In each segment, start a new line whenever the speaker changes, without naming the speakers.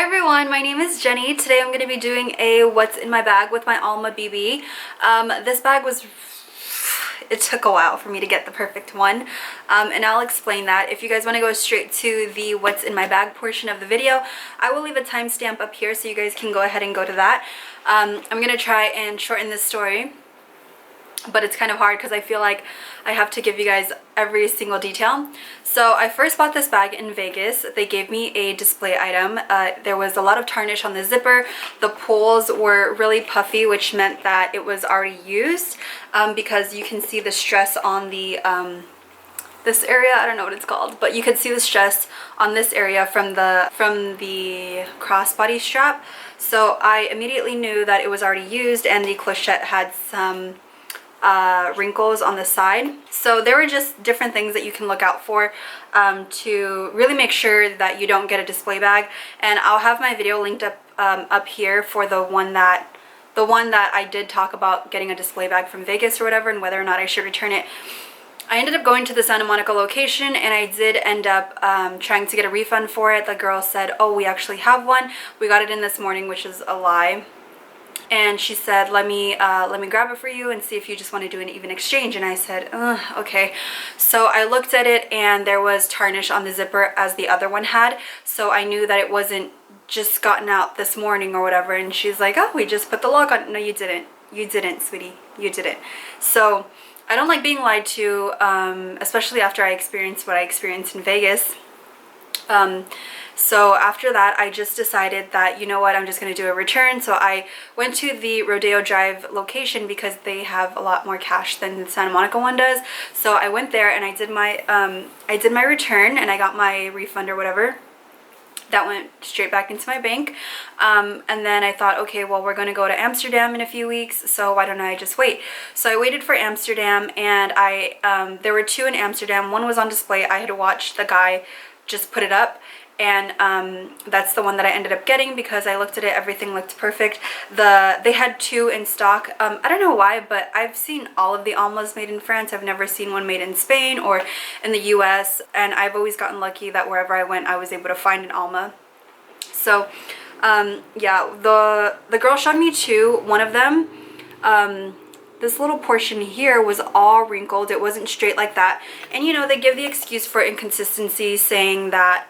Hi everyone, my name is Jenny. Today I'm going to be doing a what's in my bag with my Alma BB. This bag it took a while for me to get the perfect one, and I'll explain that. If you guys want to go straight to the what's in my bag portion of the video, I will leave a timestamp up here so you guys can go ahead and go to that. I'm going to try and shorten this story, but it's kind of hard because I feel like I have to give you guys every single detail. So I first bought this bag in Vegas. They gave me a display item. There was a lot of tarnish on the zipper. The pulls were really puffy, which meant that it was already used, because you can see the stress on the this area. I don't know what it's called, but you could see the stress on this area from the crossbody strap. So I immediately knew that it was already used, and the clochette had some wrinkles on the side. So there were just different things that you can look out for to really make sure that you don't get a display bag. And I'll have my video linked up here for the one that I did talk about getting a display bag from Vegas or whatever, and whether or not I should return it. I ended up going to the Santa Monica location, and I did end up trying to get a refund for it. The girl said, "Oh, we actually have one. We got it in this morning," which is a lie. And she said, let me grab it for you and see if you just want to do an even exchange. And I said, okay. So I looked at it, and there was tarnish on the zipper as the other one had. So I knew that it wasn't just gotten out this morning or whatever. And she's like, "Oh, we just put the lock on." No, you didn't. You didn't, sweetie. You didn't. So I don't like being lied to, especially after I experienced what I experienced in Vegas. So after that, I just decided that, you know what, I'm just going to do a return. So I went to the Rodeo Drive location because they have a lot more cash than the Santa Monica one does. So I went there and I did my return, and I got my refund or whatever. That went straight back into my bank. And then I thought, okay, well, we're going to go to Amsterdam in a few weeks, so why don't I just wait? So I waited for Amsterdam, and there were two in Amsterdam. One was on display. I had watched the guy just put it up, and that's the one that I ended up getting because I looked at it, everything looked perfect. They had two in stock. I don't know why, but I've seen all of the Almas made in France. I've never seen one made in Spain or in the US, and I've always gotten lucky that wherever I went, I was able to find an Alma. So yeah, the girl showed me two. One of them, this little portion here was all wrinkled. It wasn't straight like that. And you know, they give the excuse for inconsistency, saying that,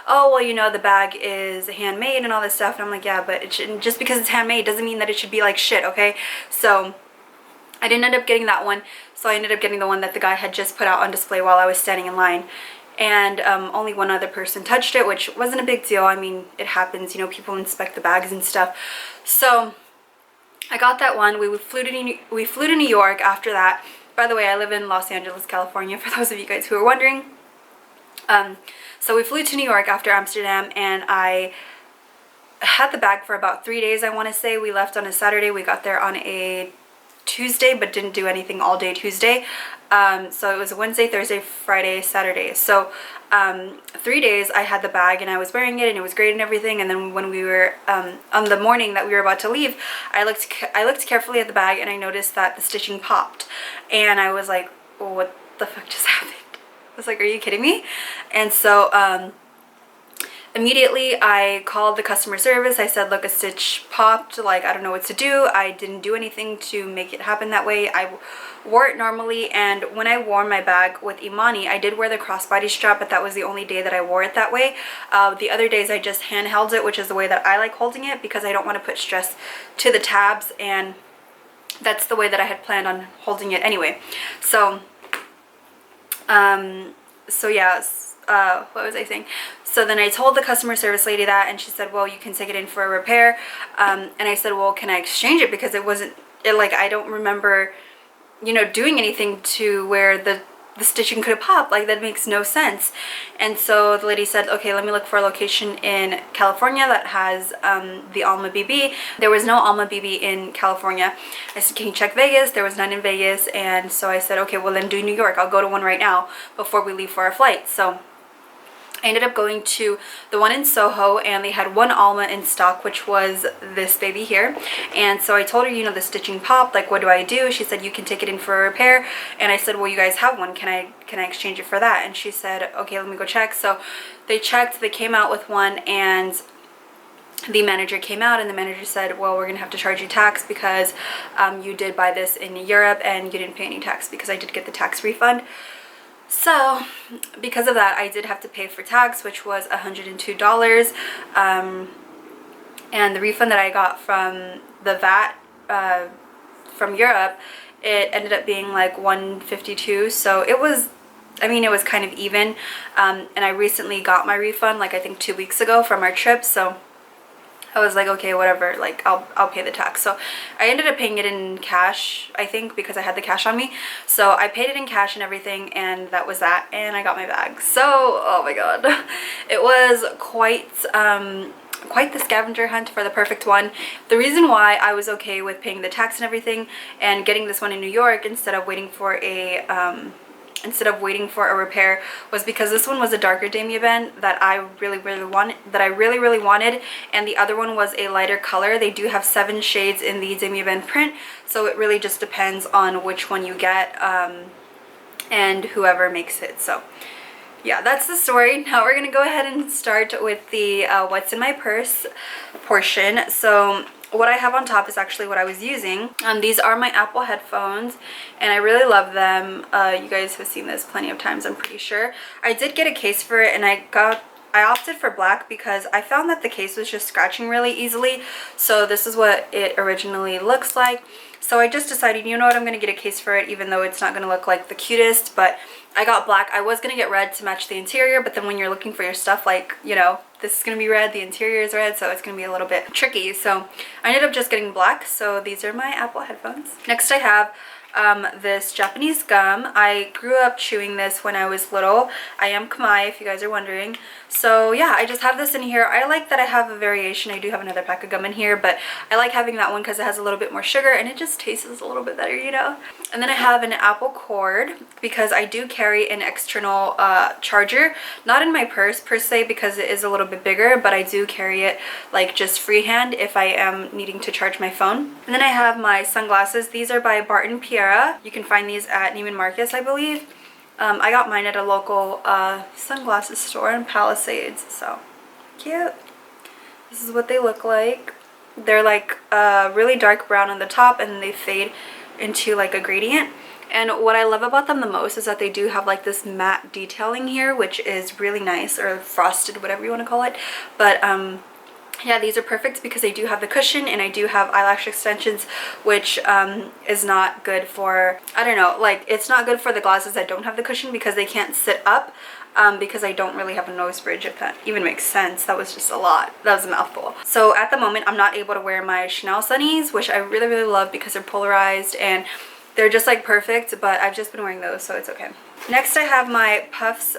oh, well, you know, the bag is handmade and all this stuff. And I'm like, yeah, but it shouldn't, just because it's handmade doesn't mean that it should be like shit, okay? So I didn't end up getting that one. So I ended up getting the one that the guy had just put out on display while I was standing in line. And only one other person touched it, which wasn't a big deal. I mean, it happens, you know, people inspect the bags and stuff. So I got that one. We flew to New York after that. By the way, I live in Los Angeles, California, for those of you guys who are wondering. So we flew to New York after Amsterdam, and I had the bag for about 3 days, I want to say. We left on a Saturday. We got there on a Tuesday, but didn't do anything all day Tuesday. So it was Wednesday, Thursday, Friday, Saturday. So 3 days I had the bag, and I was wearing it, and it was great and everything. And then when we were on the morning that we were about to leave, I looked carefully at the bag, and I noticed that the stitching popped, and I was like, oh, what the fuck just happened? I was like, are you kidding me? And so immediately I called the customer service. I said, look, a stitch popped, like, I don't know what to do. I didn't do anything to make it happen that way. I wore it normally, and when I wore my bag with Imani, I did wear the crossbody strap, but that was the only day that I wore it that way. The other days I just handheld it, which is the way that I like holding it, because I don't want to put stress to the tabs, and that's the way that I had planned on holding it anyway. So yeah, what was I saying? So then I told the customer service lady that, and she said, well, you can take it in for a repair. And I said, well, can I exchange it? Because like, I don't remember, you know, doing anything to where the stitching could have popped. Like, that makes no sense. And so the lady said, okay, let me look for a location in California that has the Alma BB. There was no Alma BB in California. I said, can you check Vegas? There was none in Vegas. And so I said, okay, well, then do New York. I'll go to one right now before we leave for our flight. So I ended up going to the one in Soho, and they had one Alma in stock, which was this baby here. And so I told her, you know, the stitching popped, like, what do I do? She said, you can take it in for a repair. And I said, well, you guys have one, can I exchange it for that? And she said, okay, let me go check. So they checked, they came out with one, and the manager came out and the manager said, well, we're gonna have to charge you tax because you did buy this in Europe and you didn't pay any tax, because I did get the tax refund. So because of that, I did have to pay for tax, which was $102. And the refund that I got from the VAT from Europe, it ended up being like $152. So it was, I mean, it was kind of even. And I recently got my refund, like I think 2 weeks ago from our trip. So I was like, okay, whatever, like I'll pay the tax. So I ended up paying it in cash, I think, because I had the cash on me. So I paid it in cash and everything, and that was that, and I got my bag. So, oh my god, it was quite the scavenger hunt for the perfect one. The reason why I was okay with paying the tax and everything and getting this one in New York instead of waiting for a repair was because this one was a darker demi band that I really wanted, and the other one was a lighter color. They do have 7 shades in the demi band print, so it really just depends on which one you get and whoever makes it. So yeah, that's the story. Now we're gonna go ahead and start with the what's in my purse portion. So what I have on top is actually what I was using. These are my Apple headphones, and I really love them. You guys have seen this plenty of times, I'm pretty sure. I did get a case for it, and I opted for black because I found that the case was just scratching really easily. So this is what it originally looks like. So I just decided, you know what, I'm going to get a case for it, even though it's not going to look like the cutest. But I got black. I was going to get red to match the interior, but then when you're looking for your stuff, like, you know, this is going to be red, the interior is red, so it's going to be a little bit tricky. So I ended up just getting black. So these are my Apple headphones. Next I have this Japanese gum. I grew up chewing this when I was little. I am Khmer, if you guys are wondering. So yeah, I just have this in here. I like that I have a variation. I do have another pack of gum in here, but I like having that one because it has a little bit more sugar and it just tastes a little bit better, you know. And then I have an Apple cord because I do carry an external charger, not in my purse per se because it is a little bit bigger, but I do carry it like just freehand if I am needing to charge my phone. And then I have my sunglasses. These are by Barton Pierre. You can find these at Neiman Marcus, I believe. I got mine at a local sunglasses store in Palisades, so cute. This is what they look like. They're like really dark brown on the top, and they fade into like a gradient. And what I love about them the most is that they do have like this matte detailing here, which is really nice, or frosted, whatever you want to call it. But yeah, these are perfect because they do have the cushion, and I do have eyelash extensions, which is not good for, I don't know, like it's not good for the glasses that don't have the cushion because they can't sit up because I don't really have a nose bridge, if that even makes sense. That was just a lot. That was a mouthful. So at the moment, I'm not able to wear my Chanel Sunnies, which I really love because they're polarized and they're just like perfect, but I've just been wearing those, so it's okay. Next I have my Puffs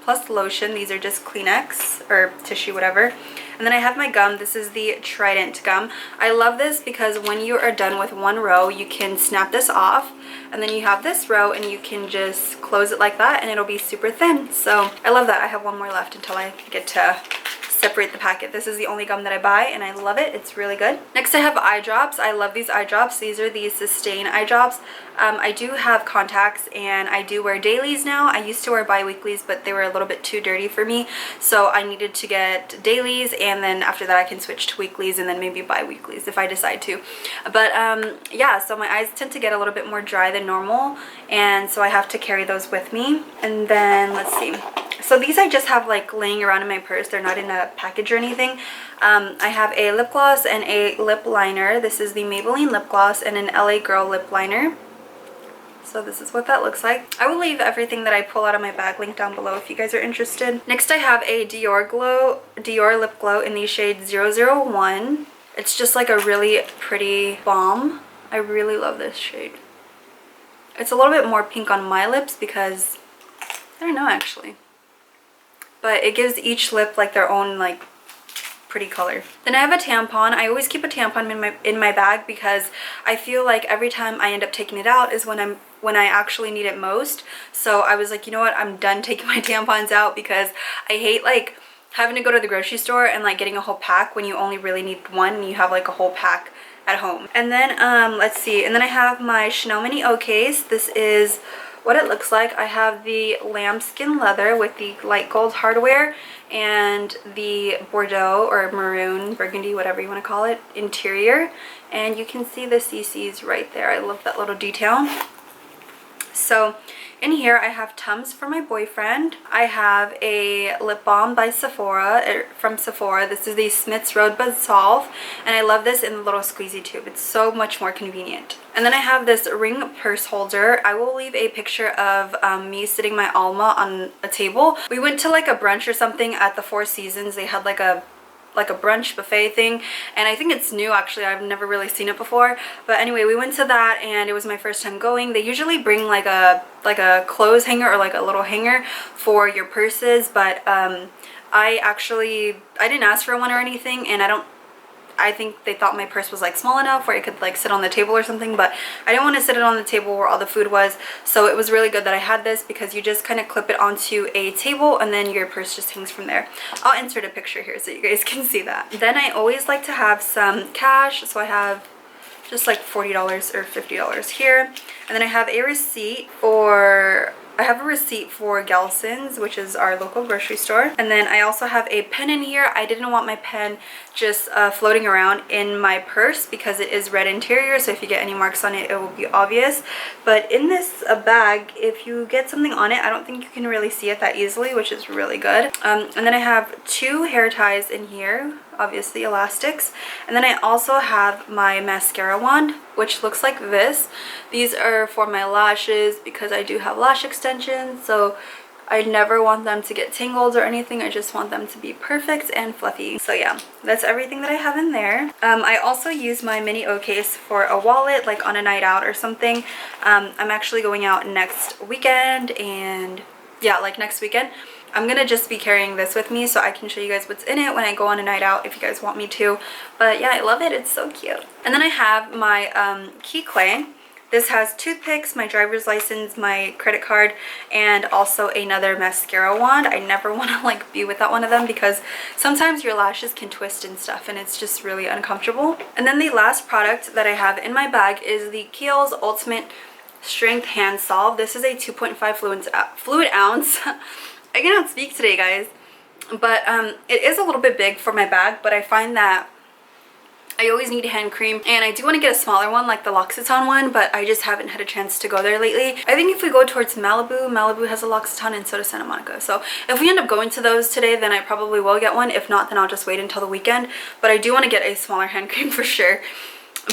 Plus Lotion. These are just Kleenex or tissue, whatever. And then I have my gum. This is the Trident gum. I love this because when you are done with one row, you can snap this off, and then you have this row and you can just close it like that and it'll be super thin. So I love that. I have one more left until I get to separate the packet. This is the only gum that I buy and I love it. It's really good. Next I have eye drops. I love these eye drops. These are the Sustain eye drops. I do have contacts and I do wear dailies now. I used to wear bi-weeklies, but they were a little bit too dirty for me, so I needed to get dailies, and then after that I can switch to weeklies and then maybe bi-weeklies if I decide to. But yeah, so my eyes tend to get a little bit more dry than normal, and so I have to carry those with me. And then let's see, so these I just have like laying around in my purse. They're not in a package or anything. I have a lip gloss and a lip liner. This is the Maybelline lip gloss and an LA Girl lip liner. So this is what that looks like. I will leave everything that I pull out of my bag linked down below if you guys are interested. Next I have a Dior lip glow in the shade 001. It's just like a really pretty balm. I really love this shade. It's a little bit more pink on my lips because, I don't know actually. But it gives each lip like their own like pretty color. Then I have a tampon. I always keep a tampon in my bag because I feel like every time I end up taking it out is when I actually need it most. So I was like, you know what, I'm done taking my tampons out because I hate like having to go to the grocery store and like getting a whole pack when you only really need one and you have like a whole pack at home. And then let's see, and then I have my Chanel Mini O case. This is what it looks like. I have the lambskin leather with the light gold hardware and the Bordeaux or maroon, burgundy, whatever you want to call it, interior. And you can see the CCs right there. I love that little detail. So in here I have Tums for my boyfriend. I have a lip balm by Sephora, from Sephora. This is the Smith's Rosebud Salve, and I love this in the little squeezy tube. It's so much more convenient. And then I have this ring purse holder. I will leave a picture of me sitting my Alma on a table. We went to like a brunch or something at the Four Seasons. They had like a brunch buffet thing, and I think it's new actually. I've never really seen it before, but anyway, we went to that and it was my first time going. They usually bring like a clothes hanger or like a little hanger for your purses, but I didn't ask for one or anything, and I think they thought my purse was like small enough where it could like sit on the table or something, but I didn't want to sit it on the table where all the food was. So it was really good that I had this, because you just kind of clip it onto a table and then your purse just hangs from there. I'll insert a picture here so you guys can see that. Then I always like to have some cash, so I have just like $40 or $50 here, and then I have a receipt for Gelson's, which is our local grocery store. And then I also have a pen in here. I didn't want my pen just floating around in my purse because it is red interior, so if you get any marks on it, it will be obvious. But in this bag, if you get something on it, I don't think you can really see it that easily, which is really good. And then I have 2 hair ties in here, obviously elastics, and then I also have my mascara wand, which looks like this. These are for my lashes because I do have lash extensions, so I never want them to get tangled or anything. I just want them to be perfect and fluffy. So yeah, that's everything that I have in there. I also use my mini O case for a wallet, like on a night out or something. I'm actually going out next weekend, and yeah, like next weekend. I'm gonna just be carrying this with me so I can show you guys what's in it when I go on a night out if you guys want me to. But yeah, I love it. It's so cute. And then I have my key clay. This has toothpicks, my driver's license, my credit card, and also another mascara wand. I never want to like be without one of them because sometimes your lashes can twist and stuff, and it's just really uncomfortable. And then the last product that I have in my bag is the Kiehl's Ultimate Strength Hand Salve. This is a 2.5 fluid ounce. I cannot speak today, guys, but it is a little bit big for my bag, but I find that I always need hand cream, and I do want to get a smaller one like the L'Occitane one, but I just haven't had a chance to go there lately. I think if we go towards Malibu has a L'Occitane, and so does Santa Monica. So if we end up going to those today, then I probably will get one. If not, then I'll just wait until the weekend, but I do want to get a smaller hand cream for sure.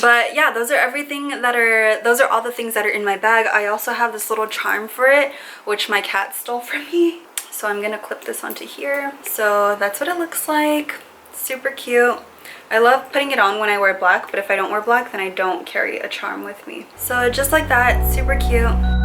But yeah, those are all the things that are in my bag. I also have this little charm for it, which my cat stole from me. So I'm gonna clip this onto here. So that's what it looks like. Super cute. I love putting it on when I wear black, but if I don't wear black, then I don't carry a charm with me. So just like that, super cute.